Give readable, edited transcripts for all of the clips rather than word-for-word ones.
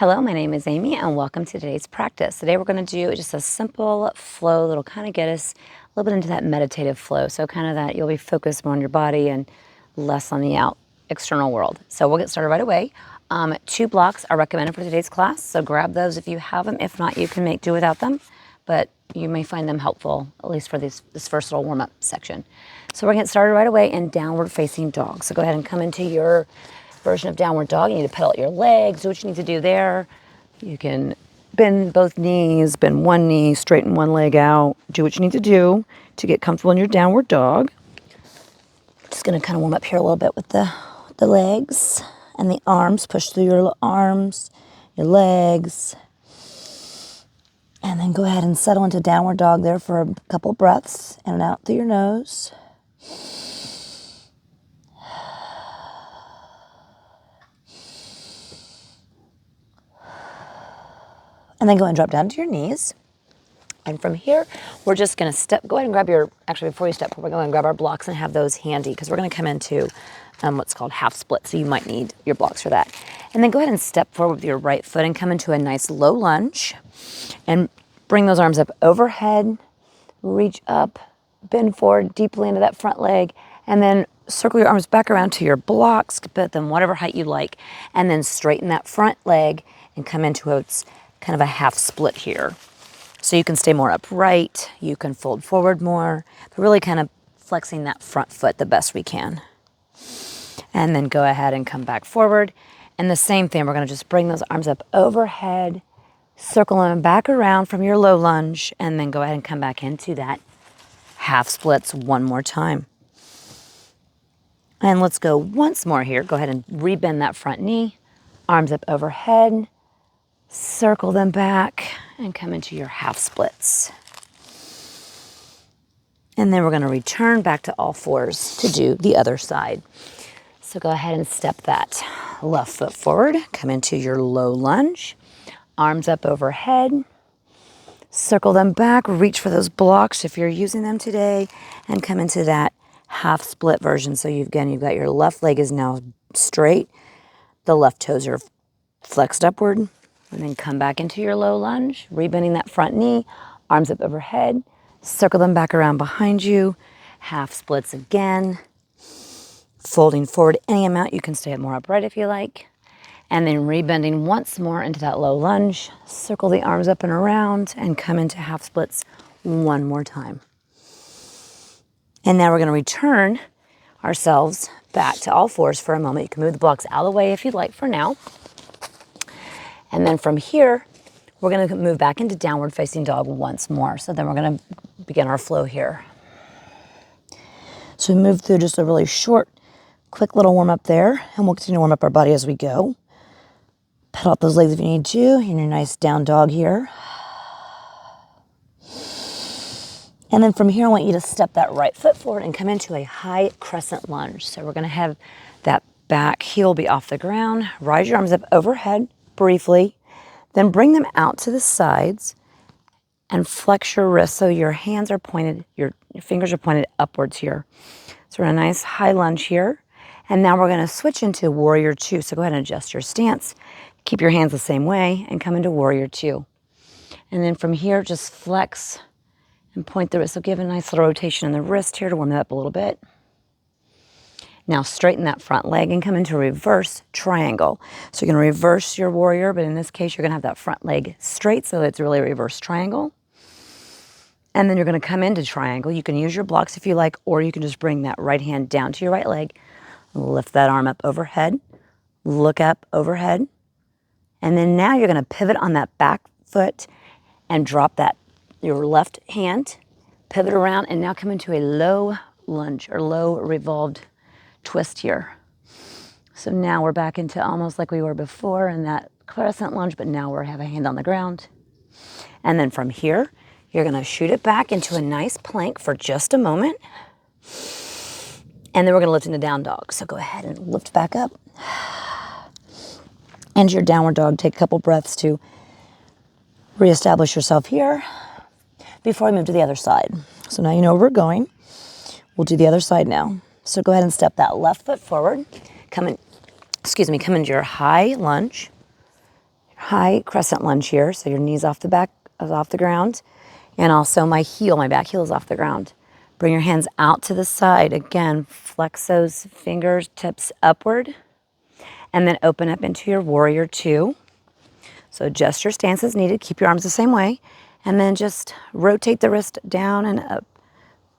Hello, my name is Amy and welcome to today's practice. Today we're going to do just a simple flow that'll kind of get us a little bit into that meditative flow. So kind of that you'll be focused more on your body and less on the external world. So we'll get started right away. 2 blocks are recommended for today's class. So grab those if you have them. If not, you can make do without them, but you may find them helpful, at least for this first little warm-up section. So we're going to get started right away in downward facing dog. So go ahead and come into your version of downward dog. You need to pedal out your legs, do what you need to do there. You can bend both knees, bend one knee, straighten one leg out. Do what you need to do to get comfortable in your downward dog. Just gonna kind of warm up here a little bit with the legs and the arms. Push through your arms, your legs. And then go ahead and settle into downward dog there for a couple breaths. In and out through your nose. And then go ahead and drop down to your knees. And from here, we're just gonna go ahead and grab actually before you step forward, we're going to grab our blocks and have those handy because we're gonna come into what's called half split. So you might need your blocks for that. And then go ahead and step forward with your right foot and come into a nice low lunge. And bring those arms up overhead, reach up, bend forward deeply into that front leg, and then circle your arms back around to your blocks, put them whatever height you like, and then straighten that front leg and come into it's kind of a half split here. So you can stay more upright, you can fold forward more, but really kind of flexing that front foot the best we can. And then go ahead and come back forward. And the same thing, we're gonna just bring those arms up overhead, circle them back around from your low lunge, and then go ahead and come back into that half splits one more time. And let's go once more here. Go ahead and rebend that front knee, arms up overhead, circle them back and come into your half splits. And then we're going to return back to all fours to do the other side. So go ahead and step that left foot forward, come into your low lunge, arms up overhead, circle them back, reach for those blocks if you're using them today, and come into that half split version. So you've got your left leg is now straight, the left toes are flexed upward. And then come back into your low lunge, rebending that front knee, arms up overhead, circle them back around behind you, half splits again, folding forward any amount. You can stay more upright if you like. And then rebending once more into that low lunge, circle the arms up and around and come into half splits one more time. And now we're going to return ourselves back to all fours for a moment. You can move the blocks out of the way if you'd like for now. And then from here, we're going to move back into downward facing dog once more. So then we're going to begin our flow here. So we move through just a really short, quick little warm up there, and we'll continue to warm up our body as we go. Pedal out those legs if you need to in your nice down dog here. And then from here, I want you to step that right foot forward and come into a high crescent lunge. So we're going to have that back heel be off the ground. Rise your arms up overhead briefly, then bring them out to the sides and flex your wrists so your hands are pointed, your fingers are pointed upwards here. So we're in a nice high lunge here. And now we're going to switch into warrior two. So go ahead and adjust your stance. Keep your hands the same way and come into warrior two. And then from here, just flex and point the wrist. So give a nice little rotation in the wrist here to warm it up a little bit. Now straighten that front leg and come into a reverse triangle. So you're going to reverse your warrior, but in this case, you're going to have that front leg straight, so it's really a reverse triangle. And then you're going to come into triangle. You can use your blocks if you like, or you can just bring that right hand down to your right leg, lift that arm up overhead, look up overhead. And then now you're going to pivot on that back foot and drop your left hand, pivot around, and now come into a low lunge or low revolved twist here. So now we're back into almost like we were before in that crescent lunge, but now we have a hand on the ground. And then from here, you're going to shoot it back into a nice plank for just a moment. And then we're going to lift into down dog. So go ahead and lift back up. And your downward dog, take a couple breaths to reestablish yourself here before we move to the other side. So now you know where we're going. We'll do the other side now. So go ahead and step that left foot forward. Come into your high lunge, high crescent lunge here. So your knees off the ground. And also my back heel is off the ground. Bring your hands out to the side. Again, flex those fingertips upward. And then open up into your warrior two. So adjust your stance as needed. Keep your arms the same way. And then just rotate the wrist down and up.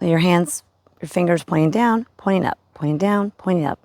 Your hands, your fingers pointing down, pointing up, pointing down, pointing up.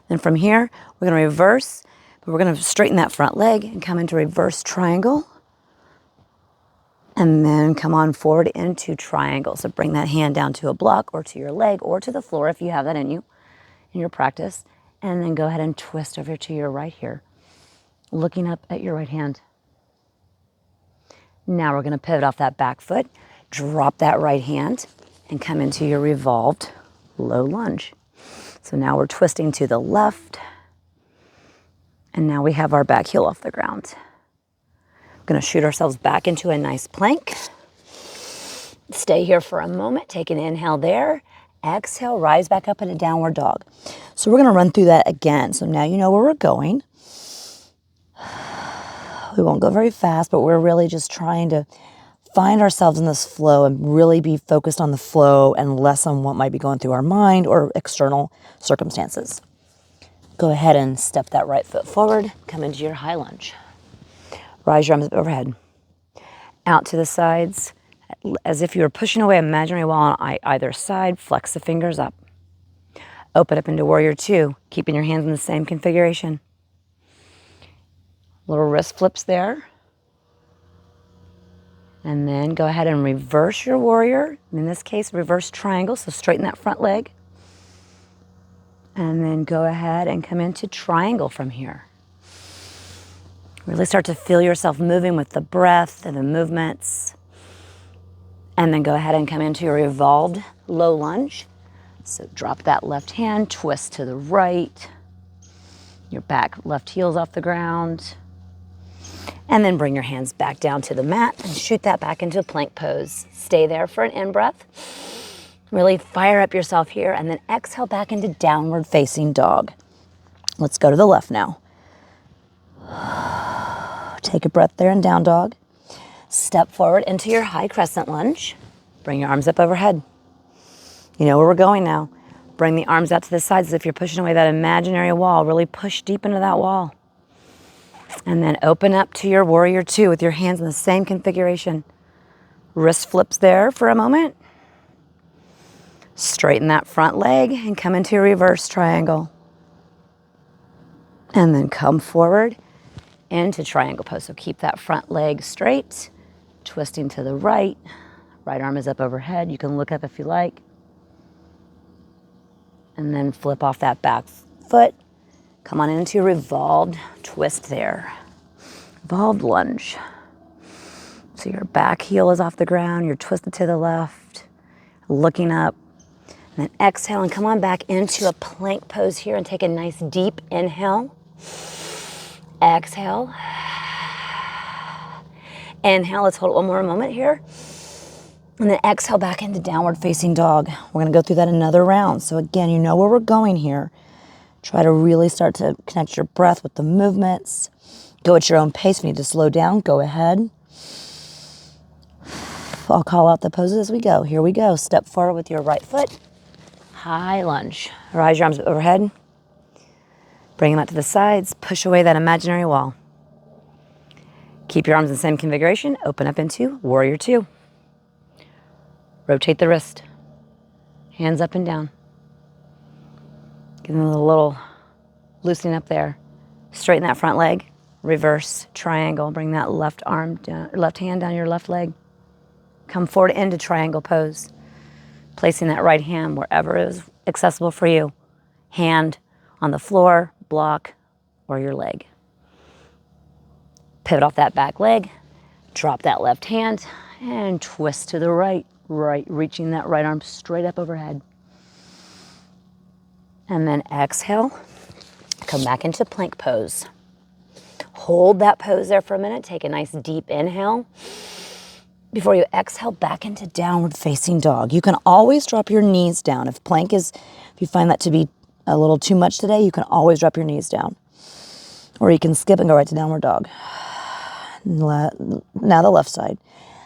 Then from here, we're going to reverse, but we're going to straighten that front leg and come into reverse triangle. And then come on forward into triangle. So bring that hand down to a block or to your leg or to the floor if you have that in you, in your practice. And then go ahead and twist over to your right here, looking up at your right hand. Now we're going to pivot off that back foot, drop that right hand, and come into your revolved low lunge. So now we're twisting to the left, and now we have our back heel off the ground. We're going to shoot ourselves back into a nice plank. Stay here for a moment, take an inhale there. Exhale, rise back up in a downward dog. So we're going to run through that again. So now you know where we're going. We won't go very fast, but we're really just trying to find ourselves in this flow and really be focused on the flow and less on what might be going through our mind or external circumstances. Go ahead and step that right foot forward. Come into your high lunge. Rise your arms up overhead. Out to the sides, as if you were pushing away an imaginary wall on either side. Flex the fingers up. Open up into warrior two, keeping your hands in the same configuration. Little wrist flips there. And then go ahead and reverse your warrior. In this case, reverse triangle, so straighten that front leg. And then go ahead and come into triangle from here. Really start to feel yourself moving with the breath and the movements. And then go ahead and come into your revolved low lunge. So drop that left hand, twist to the right. Your back left heel's off the ground. And then bring your hands back down to the mat and shoot that back into a plank pose. Stay there for an in-breath. Really fire up yourself here and then exhale back into downward facing dog. Let's go to the left now. Take a breath there in down dog. Step forward into your high crescent lunge. Bring your arms up overhead. You know where we're going now. Bring the arms out to the sides as if you're pushing away that imaginary wall. Really push deep into that wall. And then open up to your warrior two with your hands in the same configuration. Wrist flips there for a moment. Straighten that front leg and come into a reverse triangle. And then come forward into triangle pose. So keep that front leg straight, twisting to the right. Right arm is up overhead. You can look up if you like. And then flip off that back foot. Come on into revolved twist there. Revolved lunge. So your back heel is off the ground. You're twisted to the left, looking up. And then exhale and come on back into a plank pose here and take a nice deep inhale. Exhale. Inhale, let's hold it one more moment here. And then exhale back into downward facing dog. We're gonna go through that another round. So again, you know where we're going here. Try to really start to connect your breath with the movements. Go at your own pace. If you need to slow down, go ahead. I'll call out the poses as we go. Here we go. Step forward with your right foot. High lunge. Rise your arms overhead. Bring them out to the sides. Push away that imaginary wall. Keep your arms in the same configuration. Open up into warrior two. Rotate the wrist. Hands up and down. Give them a little loosening up there. Straighten that front leg. Reverse triangle. Bring that left arm down, left hand down your left leg. Come forward into triangle pose. Placing that right hand wherever is accessible for you. Hand on the floor, block, or your leg. Pivot off that back leg. Drop that left hand and twist to the right. Reaching that right arm straight up overhead. And then exhale. Come back into plank pose. Hold that pose there for a minute. Take a nice deep inhale. Before you exhale back into downward facing dog. You can always drop your knees down. If you find that to be a little too much today, you can always drop your knees down. Or you can skip and go right to downward dog. Now the left side.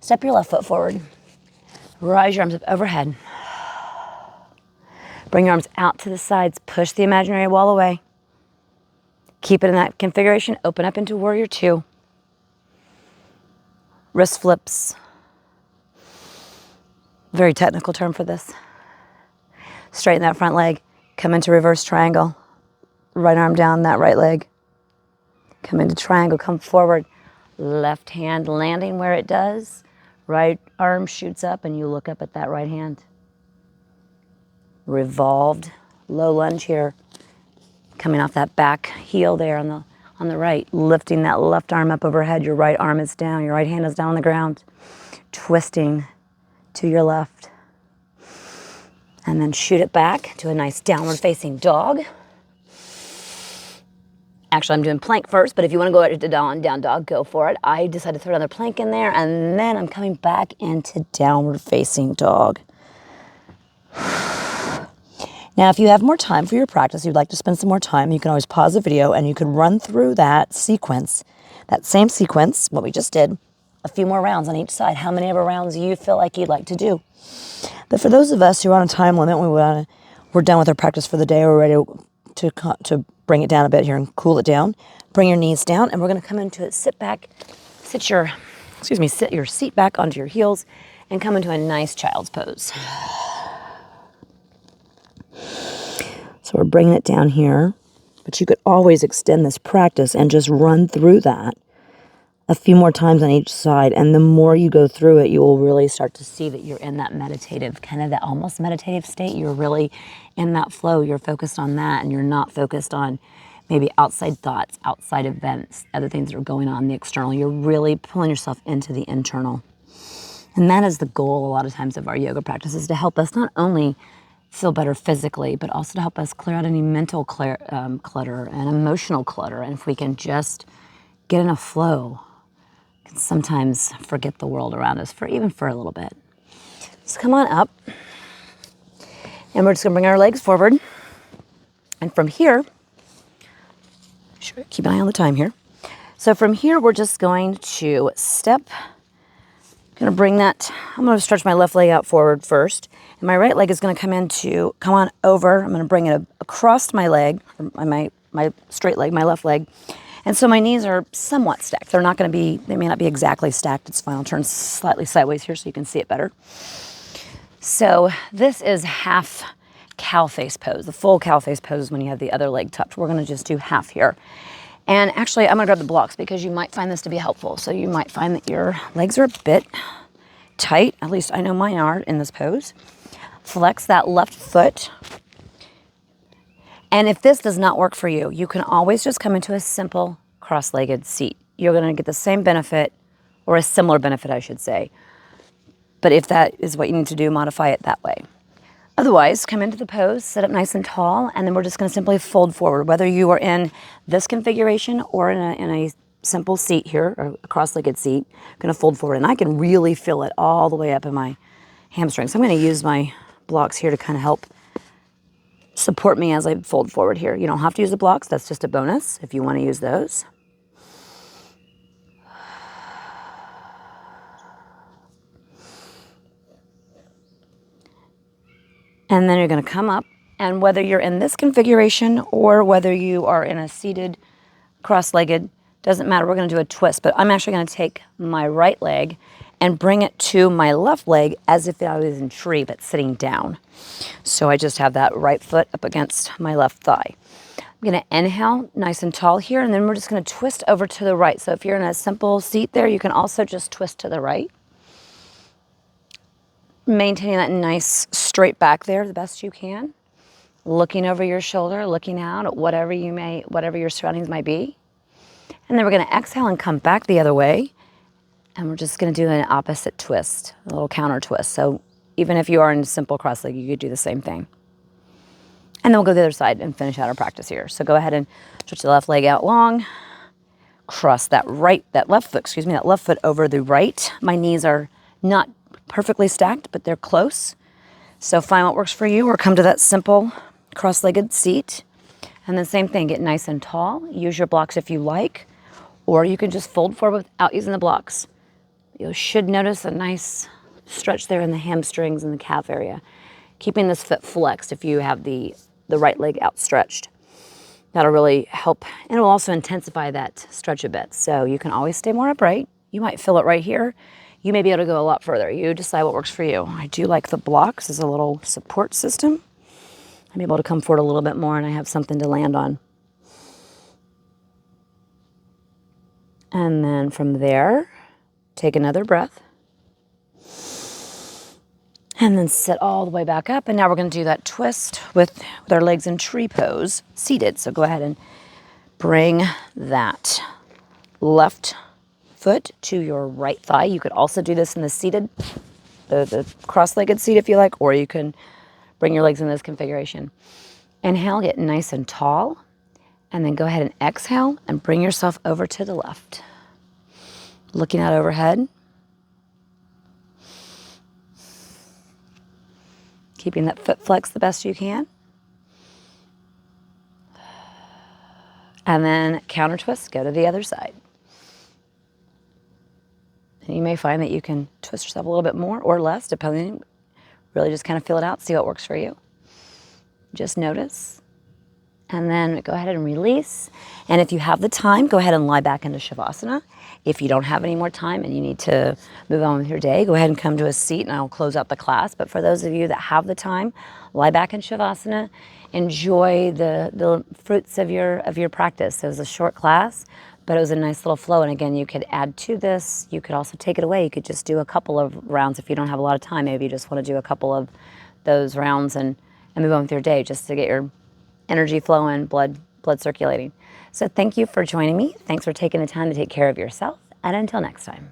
Step your left foot forward. Rise your arms up overhead. Bring your arms out to the sides. Push the imaginary wall away. Keep it in that configuration. Open up into warrior two. Wrist flips. Very technical term for this. Straighten that front leg. Come into reverse triangle. Right arm down that right leg. Come into triangle. Come forward. Left hand landing where it does. Right arm shoots up and you look up at that right hand. Revolved low lunge here. Coming off that back heel there on the right. Lifting that left arm up overhead. Your right arm is down. Your right hand is down on the ground. Twisting to your left. And then shoot it back to a nice downward facing dog. Actually, I'm doing plank first, but if you want to go to down dog, go for it. I decided to throw another plank in there, and then I'm coming back into downward facing dog. Now, if you have more time for your practice, you'd like to spend some more time, you can always pause the video and you can run through that sequence, that same sequence, what we just did, a few more rounds on each side. How many ever rounds you feel like you'd like to do. But for those of us who are on a time limit, we're done with our practice for the day, we're ready to bring it down a bit here and cool it down. Bring your knees down, and we're going to come into it. Sit your seat back onto your heels, and come into a nice child's pose. So we're bringing it down here, but you could always extend this practice and just run through that a few more times on each side, and the more you go through it, you will really start to see that you're in that meditative, kind of that almost meditative state. You're really in that flow. You're focused on that, and you're not focused on maybe outside thoughts, outside events, other things that are going on in the external. You're really pulling yourself into the internal. And that is the goal a lot of times of our yoga practice, is to help us not only feel better physically, but also to help us clear out any mental clutter and emotional clutter. And if we can just get in a flow, can sometimes forget the world around us even for a little bit. So come on up, and we're just gonna bring our legs forward. And from here, keep an eye on the time here. So from here, we're just going to I'm gonna stretch my left leg out forward first, and my right leg is gonna come on over. I'm gonna bring it across my leg, my straight leg, my left leg. And so my knees are somewhat stacked. They may not be exactly stacked. It's fine. I'll turn slightly sideways here so you can see it better. So this is half cow face pose. The full cow face pose is when you have the other leg tucked. We're gonna just do half here. And actually, I'm gonna grab the blocks because you might find this to be helpful. So you might find that your legs are a bit tight. At least I know mine are in this pose. Flex that left foot. And if this does not work for you, you can always just come into a simple cross-legged seat. You're going to get the same benefit, or a similar benefit, I should say. But if that is what you need to do, modify it that way. Otherwise, come into the pose, sit up nice and tall, and then we're just going to simply fold forward. Whether you are in this configuration or in a simple seat here, or a cross-legged seat, I'm going to fold forward. And I can really feel it all the way up in my hamstrings. So I'm going to use my blocks here to kind of help support me as I fold forward here. You don't have to use the blocks. That's just a bonus if you want to use those. And then you're going to come up, and whether you're in this configuration or whether you are in a seated cross-legged, doesn't matter. We're going to do a twist, but I'm actually going to take my right leg and bring it to my left leg as if I was in tree, but sitting down. So I just have that right foot up against my left thigh. I'm going to inhale nice and tall here, and then we're just going to twist over to the right. So if you're in a simple seat there, you can also just twist to the right. Maintaining that nice straight back there the best you can. Looking over your shoulder, looking out at whatever your surroundings might be. And then we're going to exhale and come back the other way. And we're just going to do an opposite twist, a little counter twist. So even if you are in simple cross leg, you could do the same thing. And then we'll go to the other side and finish out our practice here. So go ahead and stretch the left leg out long. Cross that left foot over the right. My knees are not perfectly stacked, but they're close. So find what works for you, or come to that simple cross-legged seat. And the same thing, get nice and tall. Use your blocks if you like, Or you can just fold forward without using the blocks. You should notice a nice stretch there in the hamstrings and the calf area. Keeping this foot flexed if you have the right leg outstretched. That'll really help, and it will also intensify that stretch a bit. So you can always stay more upright. You might feel it right here. You may be able to go a lot further. You decide what works for you. I do like the blocks as a little support system. I'm able to come forward a little bit more and I have something to land on. And then from there, take another breath. And then sit all the way back up. And now we're going to do that twist with our legs in tree pose, seated. So go ahead and bring that left foot to your right thigh. You could also do this in the seated, the cross-legged seat if you like, or you can bring your legs in this configuration. Inhale, get nice and tall, and then go ahead and exhale and bring yourself over to the left. Looking out overhead. Keeping that foot flexed the best you can. And then counter twist, go to the other side. And you may find that you can twist yourself a little bit more or less, depending. Really just kind of feel it out, see what works for you. Just notice. And then go ahead and release. And if you have the time, go ahead and lie back into Shavasana. If you don't have any more time and you need to move on with your day, go ahead and come to a seat and I'll close out the class. But for those of you that have the time, lie back in Shavasana. Enjoy the fruits of your practice. It was a short class, but it was a nice little flow. And again, you could add to this. You could also take it away. You could just do a couple of rounds if you don't have a lot of time. Maybe you just want to do a couple of those rounds and move on with your day just to get your energy flowing, blood circulating. So thank you for joining me. Thanks for taking the time to take care of yourself. And until next time.